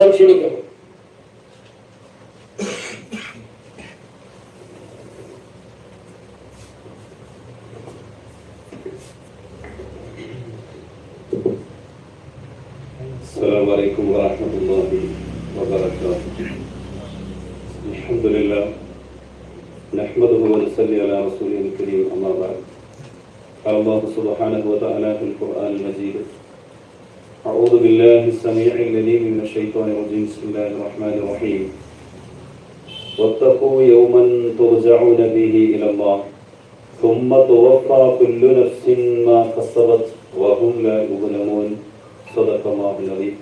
ക്ഷണിക്കും. السلام عليكم ورحمة الله وبركاته. الحمد لله نحمده ونصلي على رسوله الكريم أما بعد. قال الله سبحانه وتعالى في القرآن المجيد: أعوذ بالله السميع العليم من الشيطان الرجيم. بسم الله الرحمن الرحيم. واتقوا يوما ترجعون به إلى الله ثم توفى كل نفس ما كسبت وهم لا يظلمون. صدق الله العظيم.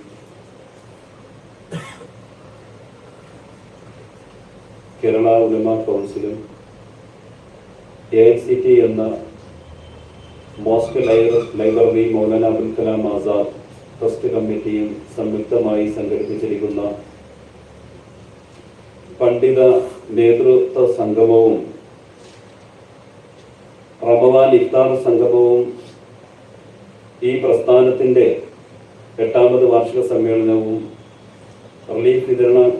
കേരള ഉലമ കൗൺസിലും AICT എന്ന mosque library Maulana Abul Kalam Azad trust കമ്മിറ്റിയും സംയുക്തമായി സംഘടിപ്പിച്ചിരിക്കുന്ന പണ്ഡിത നേതൃത്വ സംഗമവും റമദാൻ ഇഫ്താർ സംഗമവും ഈ പ്രസ്ഥാനത്തിന്റെ 8ാമത് വാർഷിക സമ്മേളനവും റിലീഫ്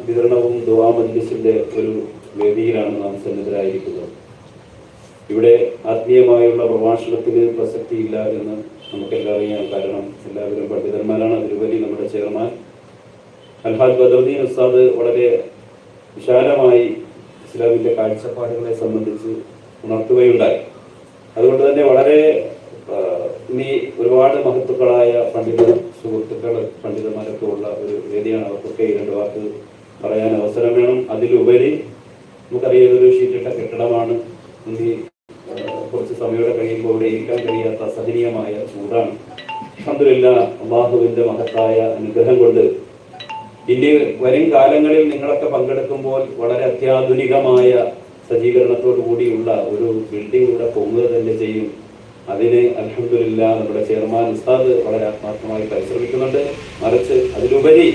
വിതരണവും ദുആ മജ്ലിസിന്റെ ഒരു വേദിയിലാണ് നാം സന്നിധരായിരിക്കുന്നത്. ഇവിടെ ആത്മീയമായുള്ള പ്രഭാഷണത്തിന് പ്രസക്തിയില്ല എന്ന് നമുക്കെല്ലാം അറിയാം. കാരണം എല്ലാവരും പണ്ഡിതന്മാരാണ്. അതിലുപരി നമ്മുടെ ചെയർമാൻ അൽഹാജ് ബദറുദ്ദീൻ ഉസ്താദ് വളരെ വിശാലമായി ഇസ്ലാമിന്റെ കാഴ്ചപ്പാടുകളെ സംബന്ധിച്ച് ഉണർത്തുകയുണ്ടായി. അതുകൊണ്ട് തന്നെ വളരെ ഇനി ഒരുപാട് മഹത്തുക്കളായ പണ്ഡിതന്മാരൊക്കെ ഉള്ള ഒരു വേദിയാണ്. അവർക്കൊക്കെ 2 വാക്ക് പറയാൻ അവസരം വേണം. അതിലുപരി നമുക്കറിയാം, ഒരു ഷീറ്റിട്ട കെട്ടിടമാണ്. ഇനി കുറച്ച് സമയം കഴിയുമ്പോൾ ഇവിടെ ഇരിക്കാൻ കഴിയാത്ത അസഹനീയമായ ചൂടാണ്. അൽഹംദുലില്ലാഹ്, അല്ലാഹുവിന്റെ മഹത്തായ അനുഗ്രഹം കൊണ്ട് ഇനി വരും കാലങ്ങളിൽ നിങ്ങളൊക്കെ പങ്കെടുക്കുമ്പോൾ വളരെ അത്യാധുനികമായ സജ്ജീകരണത്തോടു കൂടിയുള്ള ഒരു ബിൽഡിംഗ് ഇവിടെ പൊങ്ങുക തന്നെ ചെയ്യും. അതിന് അൽഹംദുലില്ലാഹ് നമ്മുടെ ചെയർമാൻ ഉസ്താദ് വളരെ ആത്മാർത്ഥമായി പരിശ്രമിക്കുന്നുണ്ട്. മറിച്ച് അതിലുപരി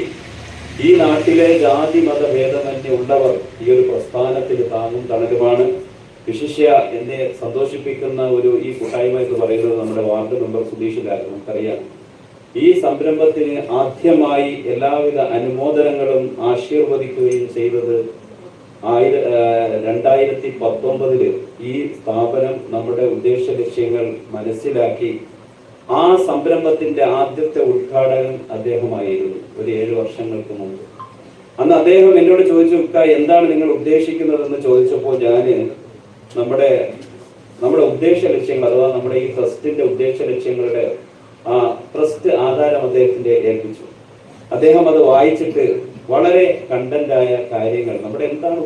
ഈ നാട്ടിലെ ജാതി മത ഭേദമന്യേ ഉള്ളവർ ഈ ഒരു പ്രസ്ഥാനത്തിന് താങ്ങും തണലുമാണ്. വിശിഷ്യ എന്നെ സന്തോഷിപ്പിക്കുന്ന ഈ കൂട്ടായ്മ എന്ന് പറയുന്നത് നമ്മുടെ വാർഡ് മെമ്പർ സുധീഷിലാണ്. നമുക്കറിയാം, ഈ സംരംഭത്തിന് ആദ്യമായി എല്ലാവിധ അനുമോദനങ്ങളും ആശീർവദിക്കുകയും ചെയ്തത് 2019 ഈ സ്ഥാപനം നമ്മുടെ ഉദ്ദേശ ലക്ഷ്യങ്ങൾ മനസ്സിലാക്കി ആ സംരംഭത്തിന്റെ ആദ്യത്തെ ഉദ്ഘാടകൻ അദ്ദേഹമായിരുന്നു, ഒരു 7 വർഷങ്ങൾക്ക് മുമ്പ്. അന്ന് അദ്ദേഹം എന്നോട് ചോദിച്ചു, എന്താണ് നിങ്ങൾ ഉദ്ദേശിക്കുന്നതെന്ന് ചോദിച്ചപ്പോൾ ഞാൻ നമ്മുടെ ഉദ്ദേശ ലക്ഷ്യങ്ങൾ, അഥവാ നമ്മുടെ ഈ ട്രസ്റ്റിന്റെ ഉദ്ദേശ ലക്ഷ്യങ്ങളുടെ ആ ട്രസ്റ്റ് ആധാരം അദ്ദേഹത്തിന്റെ ഏൽപ്പിച്ചു. അദ്ദേഹം അത് വായിച്ചിട്ട് വളരെ കണ്ടന്റായ കാര്യങ്ങൾ, നമ്മുടെ എന്താണ്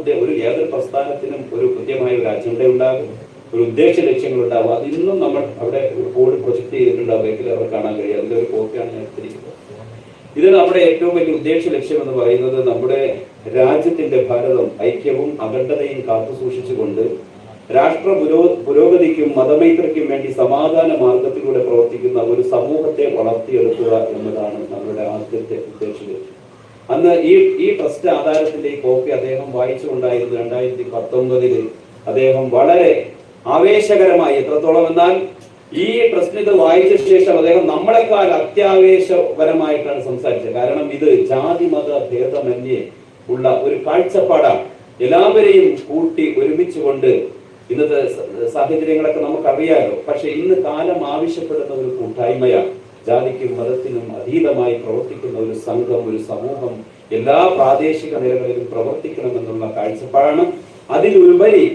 ഏതൊരു പ്രസ്ഥാനത്തിനും ഒരു കൃത്യമായ ഒരു അജണ്ട ഉണ്ടാകും, ഒരു ഉദ്ദേശ ലക്ഷ്യങ്ങൾ ഉണ്ടാകും. അത് ഇന്നും നമ്മൾ അവിടെ ബോർഡ് പ്രൊജക്ട് ചെയ്തിട്ടുണ്ടാവും. അവർ കാണാൻ കഴിയും. അതിന്റെ ഒരു കോപ്പിയാണ് ഞാൻ എടുത്തിരിക്കുന്നത്. ഇത് നമ്മുടെ ഏറ്റവും വലിയ ഉദ്ദേശ ലക്ഷ്യം എന്ന് പറയുന്നത് നമ്മുടെ രാജ്യത്തിന്റെ ഭാരതം ഐക്യവും അഖണ്ഡതയും കാത്തു സൂക്ഷിച്ചുകൊണ്ട് രാഷ്ട്ര പുരോഗതിക്കും മതമൈത്രിക്കും വേണ്ടി സമാധാന മാർഗത്തിലൂടെ പ്രവർത്തിക്കുന്ന ഒരു സമൂഹത്തെ വളർത്തിയെടുക്കുക എന്നതാണ് നമ്മുടെ ആദ്യത്തെ ഉദ്ദേശ ലക്ഷ്യം. അന്ന് ഈ ട്രസ്റ്റ് ആധാരത്തിന്റെ ഈ കോപ്പി അദ്ദേഹം വായിച്ചുകൊണ്ടായിരുന്നു 2019 അദ്ദേഹം വളരെ ആവേശകരമായി, എത്രത്തോളം എന്നാൽ ഈ ട്രസ്റ്റിന് ഇത് വായിച്ച ശേഷം അദ്ദേഹം നമ്മളെക്കാൾ അത്യാവേശപരമായിട്ടാണ് സംസാരിച്ചത്. കാരണം ഇത് ജാതി മത ഭേദമന്യേ ഉള്ള ഒരു കാഴ്ചപ്പാടാണ്. എല്ലാവരെയും കൂട്ടി ഒരുമിച്ചുകൊണ്ട് ഇന്നത്തെ സാഹചര്യങ്ങളൊക്കെ നമുക്കറിയാലോ. പക്ഷെ ഇന്ന് കാലം ആവശ്യപ്പെടുന്ന ഒരു കൂട്ടായ്മയാണ്. ജാതിക്കും മതത്തിനും അതീതമായി പ്രവർത്തിക്കുന്ന ഒരു സംഘം, ഒരു സമൂഹം എല്ലാ പ്രാദേശിക നിലകളിലും പ്രവർത്തിക്കണമെന്നുള്ള കാഴ്ചപ്പാടാണ്. അതിലുപരി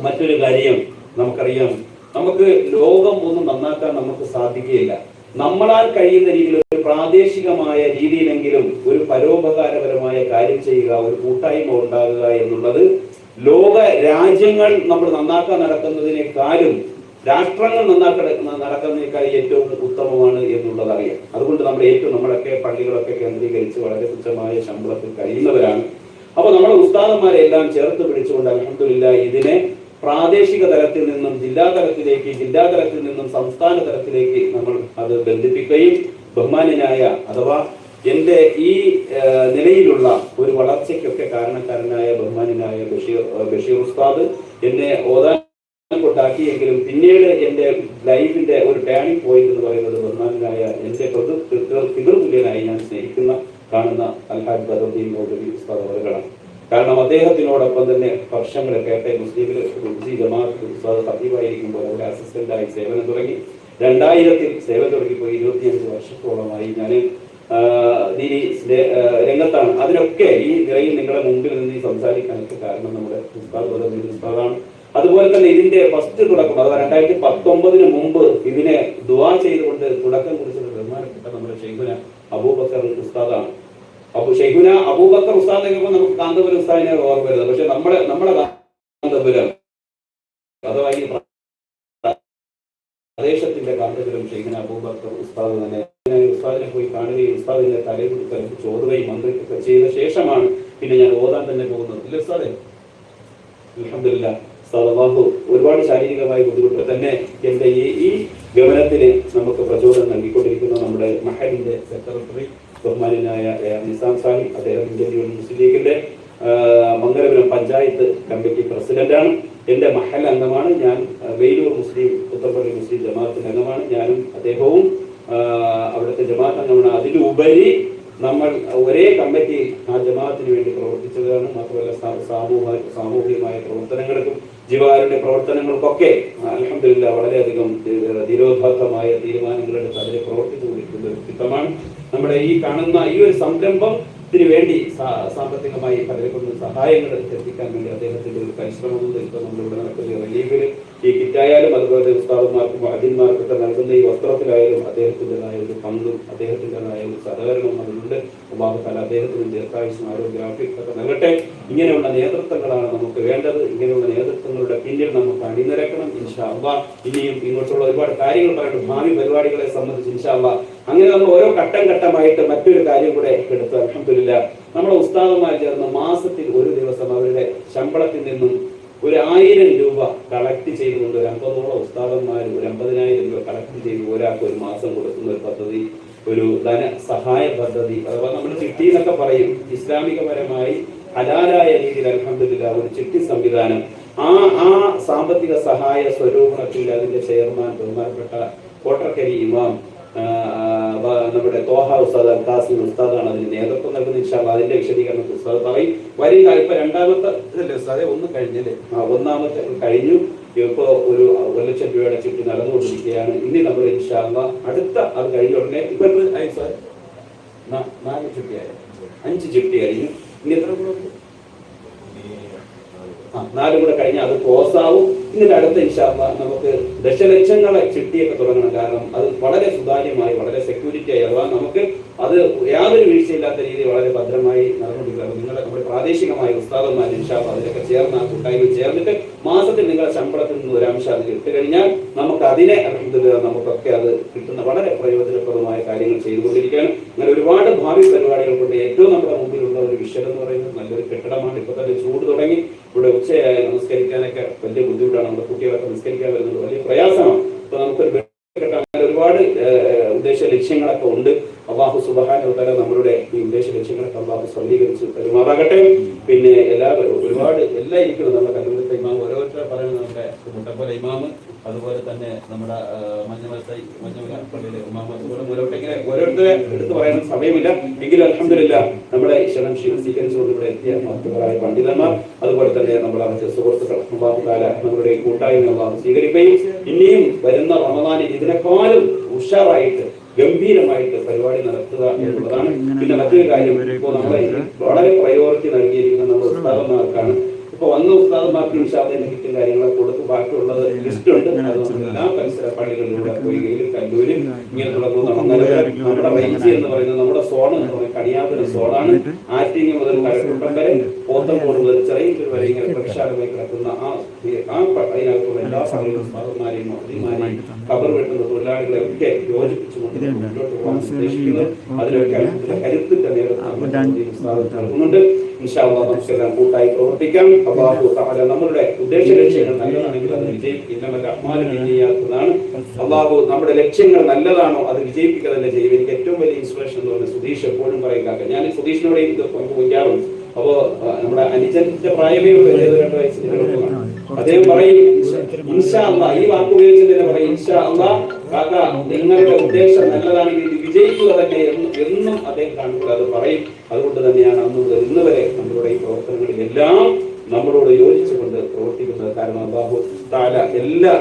മറ്റൊരു കാര്യം നമുക്കറിയാം, നമുക്ക് ലോകം ഒന്നും നന്നാക്കാൻ നമുക്ക് സാധിക്കുകയില്ല. നമ്മളാൽ കഴിയുന്ന രീതിയിൽ ഒരു പ്രാദേശികമായ രീതിയിലെങ്കിലും ഒരു പരോപകാരപരമായ കാര്യം ചെയ്യുക, ഒരു കൂട്ടായ്മ ഉണ്ടാകുക എന്നുള്ളത് ലോക രാജ്യങ്ങൾ നമ്മൾ നന്നാക്കാൻ നടക്കുന്നതിനേക്കാളും രാഷ്ട്രങ്ങൾ നടക്കുന്നതിനേക്കാൾ ഏറ്റവും ഉത്തമമാണ് എന്നുള്ളത് അറിയാം. അതുകൊണ്ട് നമ്മളൊക്കെ പള്ളികളൊക്കെ കേന്ദ്രീകരിച്ച് വളരെ തുച്ഛമായ ശമ്പളത്തിൽ കഴിയുന്നവരാണ്. അപ്പൊ നമ്മുടെ ഉസ്താദന്മാരെ എല്ലാം ചേർത്ത് പിടിച്ചുകൊണ്ട് അൽഹംദുലില്ലാഹ് ഇതിനെ പ്രാദേശിക തലത്തിൽ നിന്നും ജില്ലാ തലത്തിൽ നിന്നും സംസ്ഥാന തലത്തിലേക്ക് നമ്മൾ അത് ബന്ധിപ്പിക്കുകയും ബഹുമാന്യനായ, അഥവാ എന്റെ ഈ നിലയിലുള്ള ഒരു വളർച്ചയ്ക്കൊക്കെ കാരണക്കാരനായ ബഹുമാന്യനായ ബഷീർ ഉസ്താദ് എന്നെ ഓതാൻ കൊണ്ടാക്കിയെങ്കിലും പിന്നീട് എന്റെ ലൈഫിന്റെ ഒരു ടേണിംഗ് പോയിന്റ് എന്ന് പറയുന്നത് ബഹുമാന്യനായ എന്റെ പിതൃതുല്യനായി ഞാൻ സ്നേഹിക്കുന്ന കാണുന്ന അൽഹാജ് അൽഹാജ് ബദറുദ്ദീൻ മൗലവി ഉസ്താദ് അവരുകളാണ്. കാരണം അദ്ദേഹത്തിനോടൊപ്പം തന്നെ വർഷങ്ങൾ കേട്ടെ മുസ്ലിമിൽ ജമാഅത്ത് ഉസ്താദ് ഖത്തീബായിരിക്കുമ്പോൾ അവിടെ അസിസ്റ്റന്റായി സേവനം തുടങ്ങി. 2000-ൽ സേവനം തുടങ്ങിപ്പോയി 25 വർഷത്തോളമായി ഞാൻ രംഗത്താണ്. അതിനൊക്കെ ഈ നിലയിൽ നിങ്ങളുടെ മുമ്പിൽ നിന്ന് സംസാരിക്കാനൊക്കെ കാരണം നമ്മുടെ ഉസ്താദ് ബദറുദ്ദീൻ ഉസ്താദാണ്. അതുപോലെ തന്നെ ഇതിന്റെ ഫസ്റ്റ് തുടക്കം അഥവാ 2019 മുമ്പ് ഇതിനെ ദുആ ചെയ്തുകൊണ്ട് തുടക്കം കുറിച്ചത് ബഹുമാനപ്പെട്ട നമ്മുടെ ഷെയ്ഖുന അബൂബക്കർ ഉസ്താദാണ്. ഷെയ്ഖുന അബൂബക്കർ ഉസ്താദ് നമുക്ക് കാന്തപുരം ഉസ്താദിനെ ഓർമ്മ വരുന്നത്. പക്ഷെ നമ്മളെ കാന്തപുരം അഥവാ ഈ പ്രദേശത്തിന്റെ കാന്തപുരം ഷെയ്ഖുന അബൂബക്കർ ഉസ്താദ് തന്നെ. ഉസ്താദിനെ പോയി കാണുകയും ഉസ്താദിന്റെ തലയിൽ കൊടുത്ത് ചോറുകയും മന്ത്രിക്കൊക്കെ ചെയ്ത ശേഷമാണ് പിന്നെ ഞാൻ ഓതാൻ തന്നെ പോകുന്നത്. ഇല്ല ഉസ്താദേ, അൽഹംദുലില്ലാഹ് ഒരുപാട് ശാരീരികമായി ബുദ്ധിമുട്ട് തന്നെ എന്റെ ഈ ഗമനത്തിന് നമുക്ക് പ്രചോദനം നൽകിക്കൊണ്ടിരിക്കുന്ന നമ്മുടെ മഹലിന്റെ സെക്രട്ടറി ബഹുമാനായ നിസാം സാഹിബ്, അദ്ദേഹം ഇന്ത്യൻ മുസ്ലിം ലീഗിന്റെ മംഗലപുരം പഞ്ചായത്ത് കമ്മിറ്റി പ്രസിഡന്റാണ്. എന്റെ മഹൽ അംഗമാണ്. ഞാൻ വെയിലൂർ മുസ്ലിം പുത്തമ്പള്ളി മുസ്ലിം ജമാഅത്തിന്റെ അംഗമാണ്. ഞാനും അദ്ദേഹവും അവിടുത്തെ ജമാഅത്ത് അംഗമാണ്. അതിലുപരി നമ്മൾ ഒരേ കമ്മിറ്റി ആ ജമാഅത്തിന് വേണ്ടി പ്രവർത്തിച്ചതാണ്. മാത്രമല്ല സാമൂഹികമായ പ്രവർത്തനങ്ങൾക്കും ജീവാരുടെ പ്രവർത്തനങ്ങൾക്കൊക്കെ അൽഹംദുലില്ലാഹ് വളരെയധികം ധീരോദാത്തമായ തീരുമാനങ്ങളെടുത്ത് അതിനെ പ്രവർത്തിച്ചു കൊണ്ടിരിക്കുന്ന വ്യക്തിത്വമാണ്. നമ്മുടെ ഈ കാണുന്ന ഈ ഒരു സംരംഭത്തിന് വേണ്ടി സാമ്പത്തികമായി പലരെ കൊണ്ട് സഹായങ്ങൾ എത്തിക്കാൻ വേണ്ടി അദ്ദേഹത്തിന്റെ ഒരു പരിശ്രമമുണ്ട്. ഇപ്പൊ നമ്മളിവിടെ നടക്കുന്ന റിലീഫിൽ ഈ കിറ്റായാലും അതുപോലെ ഉസ്താദന്മാർക്കും അധിന്മാർക്കൊക്കെ നൽകുന്ന ഈ വസ്ത്രത്തിലായാലും അദ്ദേഹത്തിൻ്റെതായ ഒരു പങ്കും അദ്ദേഹത്തിൻ്റെതായ ഒരു സഹകരണവും അതിലുണ്ട്. അല്ലാഹു തആല അദ്ദേഹത്തിന് ദീർഘായുസ്സും ആരോഗ്യാഫിയത്തും ഒക്കെ നൽകട്ടെ. ഇങ്ങനെയുള്ള നേതൃത്വങ്ങളാണ് നമുക്ക് വേണ്ടത്. ഇങ്ങനെയുള്ള നേതൃത്വങ്ങളുടെ പിന്നിൽ നമുക്ക് അണിനിരക്കണം ഇൻഷാ അല്ലാഹ്. ഇനിയും ഇങ്ങോട്ടുള്ള ഒരുപാട് കാര്യങ്ങൾ പറയണം ഭാവി പരിപാടികളെ സംബന്ധിച്ച് ഇൻഷാ അല്ലാഹ്. അങ്ങനെ നമ്മൾ ഓരോ ഘട്ടമായിട്ട് മറ്റൊരു കാര്യം കൂടെ എടുത്ത് അൽഹംദുലില്ലാഹ് നമ്മുടെ ഉസ്താദന്മാർ ചേർന്ന് മാസത്തിൽ ഒരു ദിവസം അവരുടെ ശമ്പളത്തിൽ നിന്നും ഒരു 1000 രൂപ കളക്ട് ചെയ്തുകൊണ്ട് ഒരു 50ഓളം ഉസ്താദന്മാർ ഒരു 50,000 രൂപ കളക്ട് ചെയ്ത് ഒരാൾക്ക് ഒരു മാസം കൊടുക്കുന്ന ഒരു പദ്ധതി, ഒരു ധനസഹായ പദ്ധതി, അഥവാ നമ്മൾ ചിട്ടി എന്നൊക്കെ പറയും. ഇസ്ലാമികപരമായി ഹലാലായ രീതിയിൽ അൽഹംദുലില്ലാഹ് ഒരു ചിട്ടി സംവിധാനം. ആ സാമ്പത്തിക സഹായ സ്വരൂപത്തിൽ അതിന്റെ ചെയർമാൻ ബഹുമാനപ്പെട്ട കോട്ടക്കരി ഇമാം നമ്മുടെ തോഹ ഉസ്താദ് അൽകാസിം ഉസ്താദാണ് അതിന് നേതൃത്വം നൽകുന്നത്. ഇൻഷാ അല്ലാഹ് അതിന്റെ വിശദീകരണം ഉസ്താദ് പറയും. വരും ഇപ്പൊ രണ്ടാമത്തെ ഇതല്ലേ ഉസ്താദെ, ഒന്ന് കഴിഞ്ഞല്ലേ? ഒന്നാമത്തെ കഴിഞ്ഞു. ഇപ്പൊ ഒരു 1 ലക്ഷം രൂപയുടെ ചിട്ടി നടന്നുകൊണ്ടിരിക്കുകയാണ്. ഇനി നമ്മൾ ഇൻഷാ അല്ലാഹ് അടുത്ത അത് കഴിഞ്ഞ ഉടനെ ഇപ്പൊ 4 ചിട്ടിയായി, 5 ചിട്ടി കഴിഞ്ഞു. ഇനി എത്ര കൂടെ? 4 കൂടെ കഴിഞ്ഞാൽ അത് ക്ലോസ് ആവും. എന്നിട്ട് അടുത്ത ഇൻഷാ അല്ലാഹ് നമുക്ക് ദശലക്ഷങ്ങളെ ചിട്ടിയൊക്കെ തുടങ്ങണം. കാരണം അത് വളരെ സുതാര്യമായി വളരെ സെക്യൂരിറ്റി ആയി, അഥവാ നമുക്ക് അത് യാതൊരു വീഴ്ചയില്ലാത്ത രീതിയിൽ വളരെ ഭദ്രമായി നടന്നുകൊണ്ടിരിക്കുന്നത്. നമ്മുടെ പ്രാദേശികമായ ഉസ്താദന്മാർ ഇൻഷാ അല്ലാഹ് അതിലൊക്കെ ചേർന്ന് ആ കൂട്ടായ്മ ചേർന്നിട്ട് മാസത്തിൽ നിങ്ങളുടെ ശമ്പളത്തിൽ നിന്ന് ഒരു അംശം അതിൽ ഇട്ട് കഴിഞ്ഞാൽ നമുക്ക് അതിനെ നമുക്കൊക്കെ അത് കിട്ടുന്ന വളരെ പ്രയോജനപ്രദമായ കാര്യങ്ങൾ ചെയ്തുകൊണ്ടിരിക്കുകയാണ്. അങ്ങനെ ഒരുപാട് ഭാവി പരിപാടികൾ കൊണ്ട് ഏറ്റവും നമ്മുടെ മുമ്പിലുള്ള ഒരു വിഷയം എന്ന് പറയുന്നത് നല്ലൊരു കെട്ടിടമാണ്. ഇപ്പൊ തന്നെ ചൂട് തുടങ്ങി. ഇവിടെ ഉച്ചയായി നമസ്കരിക്കാനൊക്കെ വലിയ ബുദ്ധിമുട്ടാണ്. നമ്മുടെ കുട്ടികളൊക്കെ നിസ്കരിക്കാൻ വരുന്നത് വലിയ പ്രയാസമാണ്. അപ്പൊ നമുക്കൊരു ഒരുപാട് ഉദ്ദേശ ലക്ഷ്യങ്ങളൊക്കെ ഉണ്ട്. അല്ലാഹു സുബ്ഹാനഹു വ തആല നമ്മളുടെ ഈ ഉദ്ദേശ ലക്ഷ്യങ്ങളൊക്കെ അല്ലാഹു സഫലീകരിച്ച് പെരുമാറാകട്ടെ. പിന്നെ ഒരുപാട് എല്ലാം ഇരിക്കുന്നു. നമ്മുടെ കല്ലൂരത്തെ ഇമാം ഓരോരുത്തരെ പറയുന്നത് നമ്മുടെ മുട്ടപ്പല ഇമാമ്, അതുപോലെ തന്നെ നമ്മുടെ മഞ്ഞമലപ്പള്ളിയിലെ ഇമാം, അതുപോലെ ഓരോരുത്തരെ എടുത്തു പറയാൻ സമയമില്ല. എങ്കിലും അൽഹംദുലില്ലാഹ് നമ്മുടെ ക്ഷണം സ്വീകരിച്ചുകൊണ്ട് ഇവിടെ എത്തിയ മഹത്തുക്കളായ പണ്ഡിതന്മാർ, അതുപോലെ തന്നെ നമ്മുടെ മറ്റ് സുഹൃത്തുക്കൾ അല്ലാഹു തആല നമ്മളുടെ കൂട്ടായ്മ അല്ലാഹു സ്വീകരിക്കുകയും ഇനിയും വരുന്ന റമദാനിൽ ഇതിനേക്കാളും ഉഷാറായിട്ട് ഗംഭീരമായിട്ട് പരിപാടി നടത്തുക എന്നുള്ളതാണ്. പിന്നെ മറ്റൊരു കാര്യം, ഇപ്പോൾ നമ്മളെ വളരെ പ്രയോറിറ്റി നൽകിയിരിക്കുന്ന നമ്മുടെ ഉസ്താദന്മാർക്കാണ്. ഇപ്പൊ വന്ന ഉസ്താദന്മാർക്ക് ഇൻഷാഅല്ലാഹ് കിറ്റും കാര്യങ്ങളൊക്കെ കൊടുത്ത് ബാക്കിയുള്ളത് ലിസ്റ്റ് ഉണ്ട്. അതുകൊണ്ട് എല്ലാ പരിസര പള്ളികളിലൂടെ പൊയ്കയിൽ കല്ലൂരിൽ ഇങ്ങനെ തുടങ്ങുന്നതാണ്. നമ്മുടെ റേഞ്ച് എന്ന് പറയുന്നത് നമ്മുടെ സോൺ എന്ന് പറയുന്നത് കണിയാപുരം സോണാണ്. ആറ്റിങ്ങി മുതൽ കരക്കുട്ടം വരെ, പോത്തങ്കോട് മുതൽ ചെറിയ വരെ ഇങ്ങനെ പ്രക്ഷാലമായി കിടക്കുന്ന അതിനകത്തുള്ള എല്ലാ സമയവും ഉസ്താദന്മാരെയും മഹദിമാരെയും ഖബർ വെട്ടുന്ന തൊഴിലാളികളെ ഒക്കെ യോജിപ്പിച്ചുകൊണ്ട് മുന്നോട്ട് പോകാൻ ഉദ്ദേശിക്കുന്നത്. അതിലൊക്കെ കരുത്തിന്റെ നേതൃത്വം നൽകുന്നുണ്ട്. ഇൻഷാ അല്ലാഹ് നമുക്കെല്ലാം കൂട്ടായി പ്രവർത്തിക്കാം. അല്ലാഹു തആല നമ്മുടെ ഉദ്ദേശ ലക്ഷ്യങ്ങൾ നല്ലതാണെങ്കിൽ അത് വിജയിക്കുന്നതാണ്. അല്ലാഹു നമ്മുടെ ലക്ഷ്യങ്ങൾ നല്ലതാണോ അത് വിജയിപ്പിക്കുക തന്നെ ചെയ്യും. എനിക്ക് ഏറ്റവും വലിയ ഇൻസ്പിറേഷൻ എന്ന് പറഞ്ഞാൽ സുധീഷ് എപ്പോഴും പറയുക, ഞാൻ സുധീഷിനോട് ഇത് പങ്കുവയ്ക്കാറുണ്ട്. അപ്പോ നമ്മുടെ അനുജന്റെ പ്രായമേ 2 വയസ്സിന് അദ്ദേഹം പറയും ഇൻഷാ അല്ലാഹ്, ഈ വാക്ക് ഉപയോഗിച്ചതിനെ പറയും ഇൻഷാ അല്ലാഹ് കാക്ക നിങ്ങളുടെ ഉദ്ദേശം നല്ലതാണെങ്കിൽ ഇത് വിജയിക്കുക തന്നെ എന്നും അദ്ദേഹം കാണുമ്പോൾ അത് പറയും. അതുകൊണ്ട് തന്നെയാണ് അന്ന് മുതൽ ഇന്ന് വരെ നമ്മളുടെ ഈ പ്രവർത്തനങ്ങളിലെല്ലാം നമ്മളോട് യോജിച്ചുകൊണ്ട് പ്രവർത്തിക്കുന്നത്. കാരണം അല്ലാഹു തആല എല്ലാ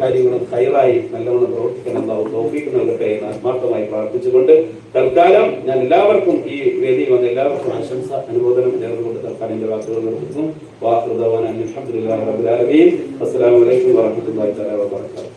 കാര്യങ്ങളും ഹൈറായി നല്ലവണ്ണം പ്രവർത്തിക്കാൻ അല്ലാഹു തൗഫീഖ് നൽകട്ടെ എന്ന് ആത്മാർത്ഥമായി പ്രാർത്ഥിച്ചുകൊണ്ട് തൽക്കാലം ഞാൻ എല്ലാവർക്കും ഈ വേദിയിൽ വന്ന എല്ലാവർക്കും ആശംസ അനുമോദനം നേർന്നുകൊണ്ട് തൽക്കാലം എന്റെ വാക്കുകൾ നിർത്തുന്നു. വാഖിറു ദഅവാനാ അൽഹംദുലില്ലാഹി റബ്ബിൽ ആലമീൻ. അസ്സലാമു അലൈക്കും വറഹ്മത്തുള്ളാഹി തആല വബറകാതുഹു.